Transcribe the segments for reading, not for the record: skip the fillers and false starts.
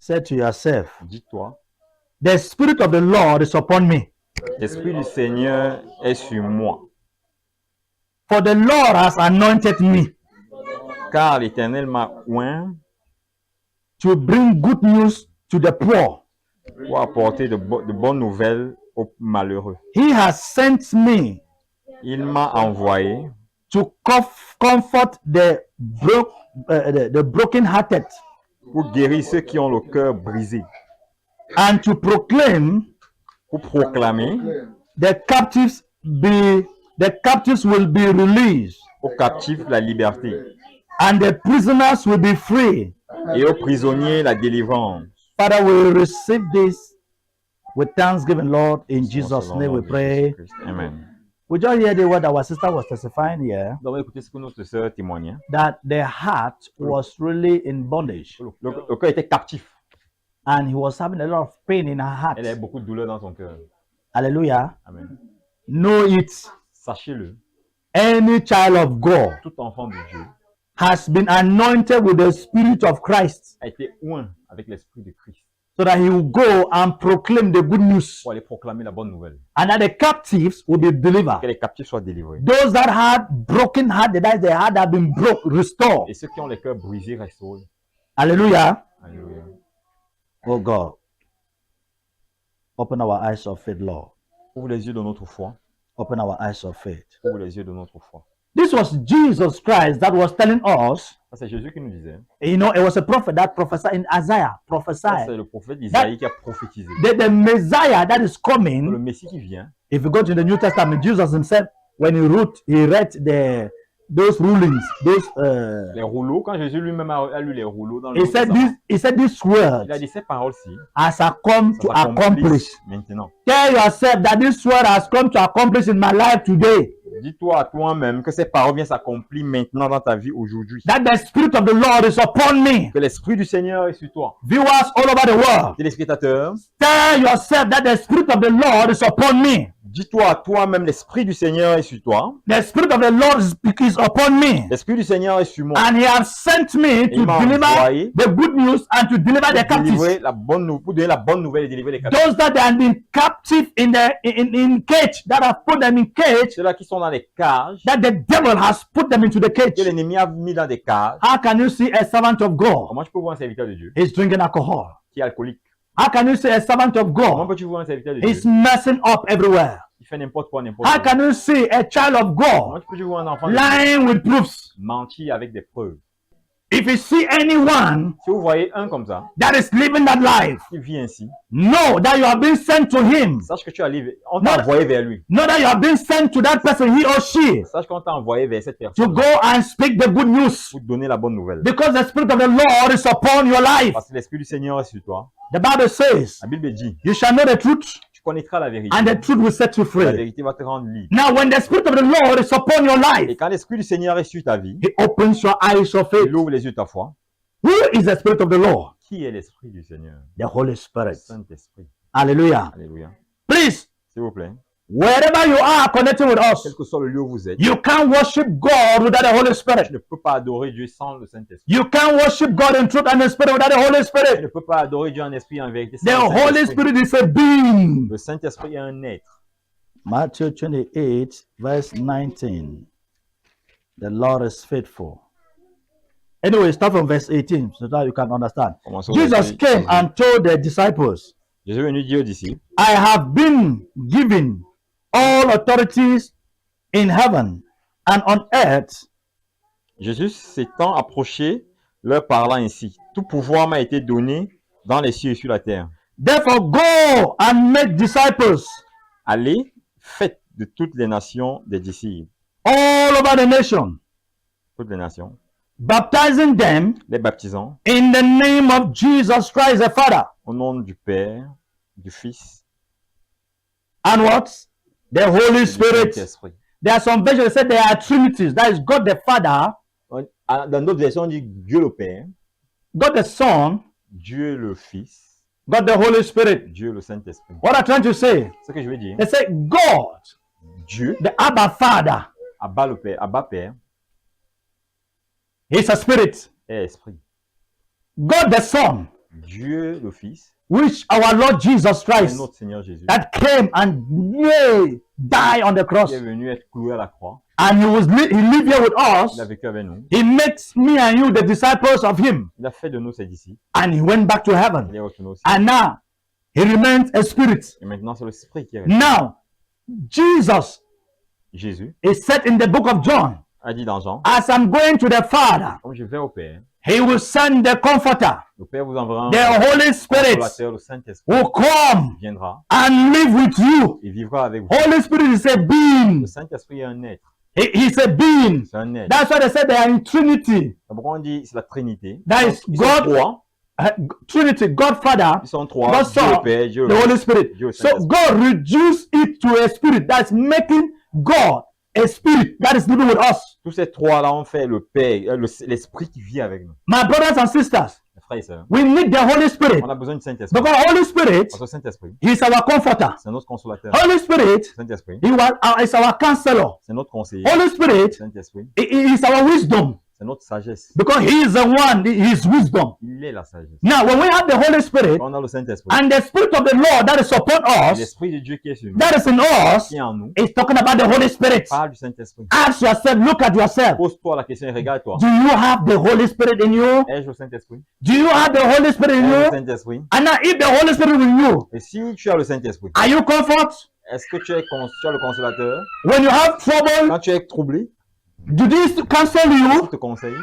Say to yourself, dis-toi, the Spirit of the Lord is upon me. l'Esprit du Seigneur est sur moi, For the Lord has anointed me car l'Éternel m'a oint to bring good news to the poor. pour apporter de bonnes nouvelles aux malheureux. He has sent me Il m'a envoyé to comfort the broken-hearted pour guérir ceux qui ont le cœur brisé, and to proclaim pour proclamer the captives will be released aux captifs la liberté and the prisoners will be free. et aux prisonniers la délivrance. Father, we receive this with thanksgiving, Lord. In Jesus' name we pray. Amen. We just hear the word our sister was testifying here, Nous avons écouté ce que notre sœur témoignait. that the heart was really in bondage Le cœur était captif. and he was having a lot of pain in her heart. Elle avait beaucoup de douleur dans son cœur. Hallelujah. Amen. Know it. Sachez-le, Any child of God tout enfant de Dieu has been anointed with the Spirit of Christ a été oint avec l'Esprit de Christ so that he will go and proclaim the good news pour aller proclamer la bonne nouvelle. and that the captives will be delivered. Que les captifs soient délivrés. Those that had broken heart, that their heart have been broke, restored. Et ceux qui ont les cœurs brisés restaurés. Hallelujah. Alléluia. Oh God. Open our eyes of faith, Lord. Ouvre les yeux de notre foi. Open our eyes of faith. Ouvre les yeux de notre foi. This was Jesus Christ that was telling us, Ça, c'est Jésus qui nous disait. you know, it was a prophet that prophesied in Isaiah, Ça, prophesied c'est le prophète Isaïe qui a prophétisé. that the Messiah that is Le coming. Messie qui vient, If you go to the New Testament, Jesus himself, when he read those rulings, les rouleaux, quand Jésus lui-même a lu les rouleaux dans le he Nouveau said Testament, this word il a dit ces paroles-ci, has come ça to s'accomplissent accomplish. maintenant. Tell yourself that this word has come to accomplish in my life today. Dis-toi à toi-même que ces paroles viennent s'accomplir maintenant dans ta vie aujourd'hui. That the Spirit of the Lord is upon me. Que l'Esprit du Seigneur est sur toi. Viewers all over the world, Téléspectateurs, tell yourself that the Spirit of the Lord is upon me. dis-toi à toi-même, l'Esprit du Seigneur est sur toi. The Spirit of the Lord is upon me. L'Esprit du Seigneur est sur moi. And he has sent me to Il m'a deliver envoyé the good news and to deliver the pour captives. pour donner la bonne nouvelle et délivrer les captifs. Those that have been captive in cage, that have put them in cage, Ceux-là qui sont dans les cages, that the devil has put them into the que cage. l'ennemi a mis dans des cages. How can you see a servant of God Comment je peux voir un serviteur de Dieu is drinking alcohol? qui est alcoolique? How can you see a servant of Comment God peux-tu voir un serviteur de is Dieu messing up everywhere? qui fait n'importe quoi, n'importe How quoi? can you see a child of Comment God peux-tu voir un enfant de Dieu lying with proofs? mentir avec des preuves? If you see anyone Si vous voyez un comme ça, that is living that life, qui vit ainsi, know that you have been sent to him. sache que tu as on t'a envoyé vers lui. Know that you have been sent to that person, he or she, Sache qu'on t'a envoyé vers cette to personne go and speak the good news. pour te donner la bonne nouvelle. Because the Spirit of the Lord is upon your life. Parce que l'Esprit du Seigneur est sur toi. The Bible says, La Bible dit, you shall know the truth, tu connaîtras la vérité. and the truth will set you La free. vérité va te rendre libre. Now, when the Spirit of the Lord is upon your Et life, quand l'Esprit du Seigneur est sur ta vie, He opens your eyes of faith. il ouvre les yeux de ta foi. Who is the Spirit of the Lord? Qui est l'Esprit du Seigneur? The Holy Le Spirit. Saint-Esprit. Hallelujah. Alléluia. Please, S'il vous plaît, wherever you are connecting with us, quel que soit le lieu où vous êtes, you can't worship God without the Holy tu Spirit. ne peux pas adorer Dieu sans le Saint-Esprit. You can't worship God in truth and in spirit without the Holy Tu Spirit. ne peux pas adorer Dieu en esprit et en vérité The sans le Holy Saint-Esprit. Spirit is a being. Le Saint-Esprit est un être. Matthew 28, verse 19. The Lord is faithful. Anyway, start from verse 18 so that you can understand. Commençons Jesus verset came 18. and told the disciples, Jésus est venu dire aux disciples, I have been given all authorities in heaven and on earth. Jésus s'étant approché, leur parlant ainsi, tout pouvoir m'a été donné dans les cieux et sur la terre. Therefore, go and make disciples Allez, faites de toutes les nations des disciples, all over the nation, toutes les nations, baptizing them les baptisant in the name of Jesus Christ the Father. au nom du Père, du Fils And what? The et Holy du Spirit. Saint-Esprit. There are some versions that say there are trinities. That is God the Father, Dans d'autres versions, on dit Dieu le Père, God the Son, Dieu le Fils, God the Holy Spirit. Dieu le Saint-Esprit. What I'm trying to say, Ce que je veux dire, they say God, Dieu, the Abba Father, Abba le Père, Abba Père, is a spirit. est esprit. God the Son, Dieu le Fils, which our Lord Jesus c'est Christ, notre Seigneur Jésus, that came and died on the cross, qui est venu être cloué à la croix. and he lived here with us. Il a vécu avec nous. He makes me and you the disciples of him, Il a fait de nous ses disciples. and he went back to heaven. Il est retourné aussi. And now he remains a spirit. Et maintenant, c'est l'Esprit qui est Now, Jesus Jésus is said in the book of John, a dit dans Jean, as I'm going to the Father, comme je vais au Père, he will send the Comforter, le Père vous enverra the un Holy Spirit, consolateur, le Saint-Esprit who come viendra and live with you. et vivra avec vous. Holy Spirit is a being. Le Saint-Esprit est un être. He's a being. C'est un être. That's why they said they are in Trinity. C'est pourquoi on dit c'est la Trinité. That is Ils sont God, trois. Trinity, God Father, Ils sont trois. God Dieu Son, le Père, Dieu the le Holy Spirit. Dieu le So Saint-Esprit. God reduced it to a spirit. That's making God a spirit that is living with us. Tous ces trois-là ont fait le Père, l'Esprit qui vit avec nous. My brothers and sisters, Mes frères et sœurs, we need the Holy Spirit. on a besoin du Saint-Esprit. Because Holy Spirit Parce que le Saint-Esprit, is our comforter. c'est notre consolateur. Holy Spirit Saint-Esprit, is our counselor. c'est notre conseiller. Holy Spirit Saint-Esprit, is our wisdom. c'est notre sagesse. Because he is the one, he is wisdom. Il est la sagesse. Now, when we have the Holy Spirit Quand on a le Saint-Esprit, and the Spirit of the Lord that is upon us, l'Esprit de Dieu qui est sur nous, that is in us, qui est en nous, is talking about the Holy Spirit. parle du Saint-Esprit. Ask yourself, look at yourself. Pose-toi la question et regarde-toi. Do you have the Holy Spirit in you? Ai-je le Saint-Esprit? Do you have the Holy Spirit in Ai-je le you? Saint-Esprit? And now, if the Holy Spirit in you, Et si tu as le Saint-Esprit, are you comfort? est-ce que tu as le consolateur? When you have trouble, Quand tu es troublé, do this counsel il you? te conseille,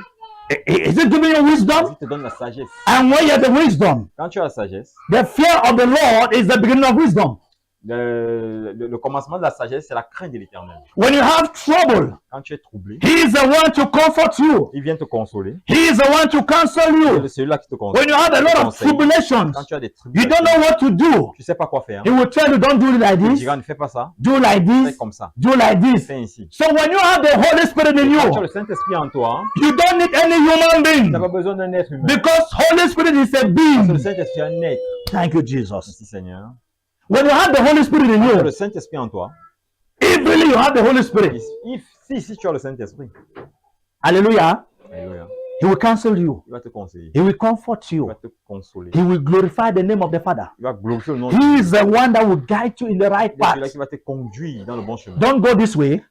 Is it giving you wisdom? il te donne la sagesse. And when you have the wisdom, Quand tu as la sagesse, the fear of the Lord is the beginning of wisdom. le commencement de la sagesse, c'est la crainte de l'Éternel. When you have trouble, Quand tu es troublé, he is the one to comfort you. il vient te consoler. He is the one to counsel you. C'est celui-là qui te console. When you have a lot of Conseil. tribulations, Quand tu as des you don't tribulations, know what to do. tu sais pas quoi faire. He will tell you, don't do it like Il te this, dira, ne fais pas ça, do like fais this, comme ça, do like this. fais ainsi. So when you have the Holy Spirit in Quand tu as you, le Saint-Esprit en toi, you don't need any human tu being n'as pas besoin d'un être humain. because Holy Spirit is a Parce que le being. Saint-Esprit est un être. Thank you, Jesus. Merci Seigneur. When you have the Holy Spirit in Quand tu as you, le Saint-Esprit en toi, if really you have the Holy Spirit, si tu as le Saint-Esprit, hallelujah, alléluia, he will counsel you. il va te conseiller, He will comfort il you. va te consoler, He will glorify the name of the Father. il va glorifier le nom de He Dieu. is the one that will guide you in the right Il est celui-là path. qui va te conduire dans le bon chemin. Don't go this way.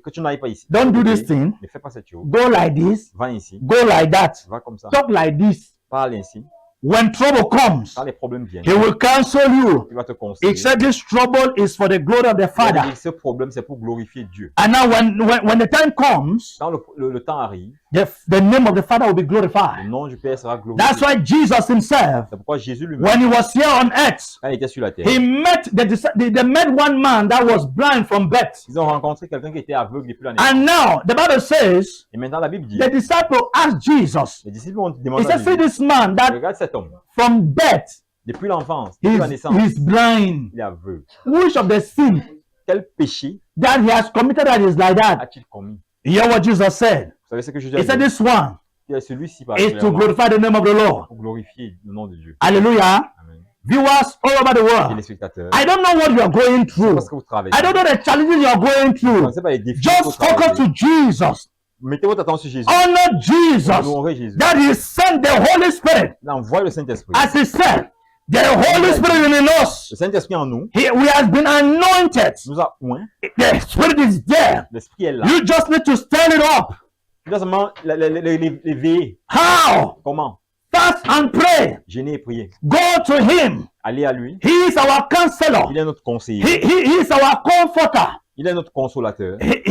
Que tu n'ailles pas ici. Don't do this thing. Ne fais pas cette chose. Go like this. Va ici. Go like that. Va comme ça. Talk like this. Parle ainsi. When trouble comes, Quand les problèmes viennent, he will counsel you. il va te conseiller. He said this trouble is for the glory of the Il va Father. dire, ce problème, c'est pour glorifier Dieu. And now when the time comes, Quand le temps arrive, the name of the Father will be le glorified. nom du Père sera glorifié. That's why Jesus himself, C'est pourquoi Jésus lui-même, when he was here on earth, quand il était sur la terre, he met they met one man that was blind from birth. ils ont rencontré quelqu'un qui était aveugle depuis la naissance. And now the Bible says Et maintenant, la Bible dit, the disciple asked Jesus, les disciples ont he demandé à said, see Jésus, this man that regarde cet homme, from birth, depuis l'enfance, depuis la naissance, he's blind. il est aveugle. Which of the sin Quel péché that he has committed that is like that? a-t-il commis? You hear what Jesus said? Vous savez ce que Jésus a He said dit? this one Il y a celui-ci is to particulièrement glorify the name of the Lord. pour glorifier le nom de Dieu. Hallelujah. Amen. Viewers all over the Et world, les spectateurs, I don't know what you are going through. parce que vous traversez. I don't know the challenges you are going Vous ne through. connaissez pas les défis que vous Just focus traversez. to Jesus. Mettez votre attention sur Jésus. Honor Jesus. Honorez Jésus. That he sent the Holy Spirit. Il envoie le Saint-Esprit. As he said, the Holy Spirit in us. Le Saint-Esprit en nous We have been anointed. nous a oint. The Spirit is there. L'Esprit est là. You just need to stand it up. Il doit seulement l'éveiller. How? Comment? Fast and pray. Gêner et prier. Go to him. Aller à lui. He is our counselor. Il est notre conseiller. He is our comforter. Il est notre consolateur. He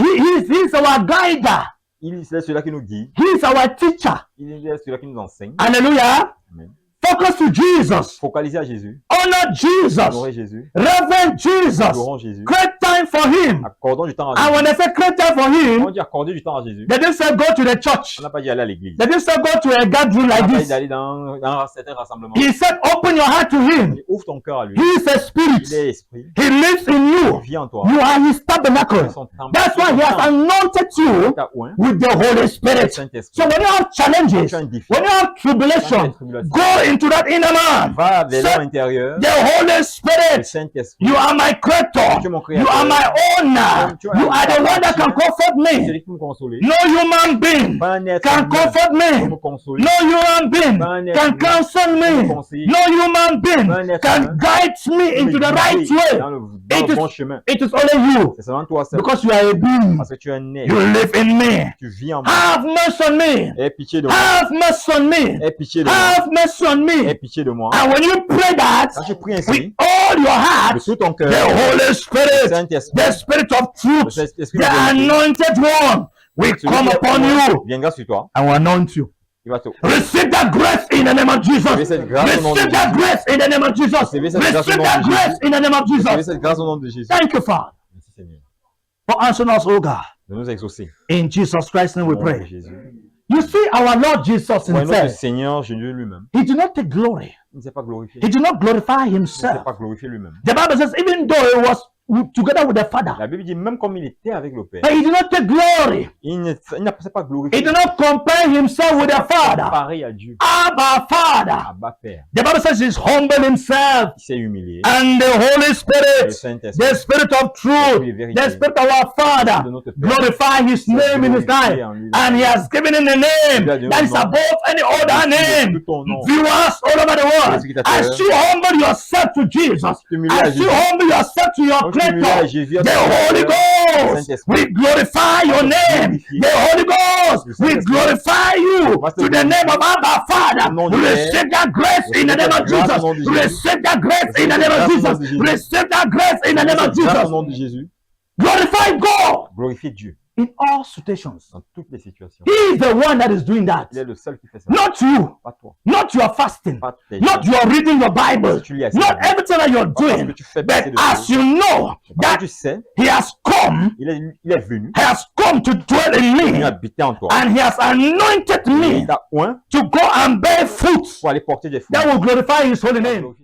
is our guider. Il est celui-là qui nous guide. He is our teacher. Il est celui-là qui nous enseigne. Hallelujah. Amen. Focus to Jesus. Focalisez à Jésus. Honor Jesus. Honorez Jésus. Reverend Jesus. Adorons Jésus. Create time for him. Accordons du temps à And Jésus. when they say create time for On him, dit accorder du temps à Jésus. they didn't say go to the church. On n'a pas dit aller à l'église. They didn't say go to a gathering On n'a like pas dit this. d'aller dans certains rassemblements. He said open your heart to him. Ouvre ton cœur à lui. He is a spirit. Il est esprit. He lives in Il you. vit en toi. You are his tabernacle. Son temple. That's why he has anointed you Ta oint. with the Holy Spirit. Saint-Esprit. So when you have challenges, Tu as un défi. when you have tribulation, go into that inner man. Va vers Say, l'intérieur. the Holy Le Spirit, Saint-Esprit. you are my creator. Tu es mon You are créateur. my owner. You are the one that can comfort C'est me. lui qui me consoler. No human being Pas un être can humain comfort peut me. me consoler. No human being can counsel me. No human being can guide me into the right way. Dans le bon chemin. It is only you. C'est seulement toi seul. Because you are a being. Parce que tu es un être. You live in me. Tu vis en moi. Have mercy on me. Aie pitié de moi. Have mercy on me. Aie pitié de moi. Have mercy on Aie me. pitié de moi. And when you pray that Quand tu pries with ainsi, all your de heart, tout ton cœur, the Holy le Spirit, Saint-Esprit, the Spirit of le truth, Saint-Esprit the de vérité, anointed one will celui come qui est upon loin you viendra sur toi. and will anoint you. Il va te Receive that grace in the name of Jesus. Recevez cette grâce au nom de Receive that Jésus. grace in the name of Jesus. Recevez cette grâce au Receive nom that de grace Jésus. in the name of recevez Jesus. cette grâce au nom de Jésus. Thank you, Father, Merci Seigneur for answering us, oh God. de nous exaucer. In Jesus Christ's name Au we nom de pray. Jésus. You see, our Lord Jesus Pour notre himself, Seigneur Jésus lui-même, he did not take glory. il ne s'est pas glorifié. He did not glorify Il ne himself. s'est pas glorifié lui-même. The Bible says, even though he was together with the Father, La Bible dit même comme il était avec le Père, but he did not take glory. il ne s'est pas He glorifié. did not compare himself with the Father. Pareil à Dieu, Abba, Father. Abba Père. The Bible says he's humbled himself, Il s'est humilié. and the Holy Le Spirit, Saint-Esprit, the Spirit of truth, the Spirit of our Father, de notre Père, glorify his name in his life, and he has given him a name that is above any other name. tout ton nom. Viewers all over the world, as you humble yourself to Jesus, as you humble yourself to your Quand tu humilies à Creator, Jésus, the Holy Ghost will glorify your name. The Holy Ghost will glorify you to the name of Abba Father. Receive that grace in the name of Jesus. Receive that grace in the name of Jesus. Receive that grace in the name of grâce au nom Jesus. de Jésus, Glorify God glorifiez Dieu in all situations. dans toutes les situations. He is the one that is doing that. Il est le seul qui fait ça. Not you. Pas toi. Not your fasting. Pas tes Not your reading your Bible. Tu lis assez Not de everything that you're Pas parce que doing. tu fais But passer de as choses. you know Parce that que tu sais, He has come, il est venu, to dwell in il est venu me, habiter en toi. and He has anointed Il me t'a oint to go and bear fruit pour aller porter des fruits. that will glorify His holy name.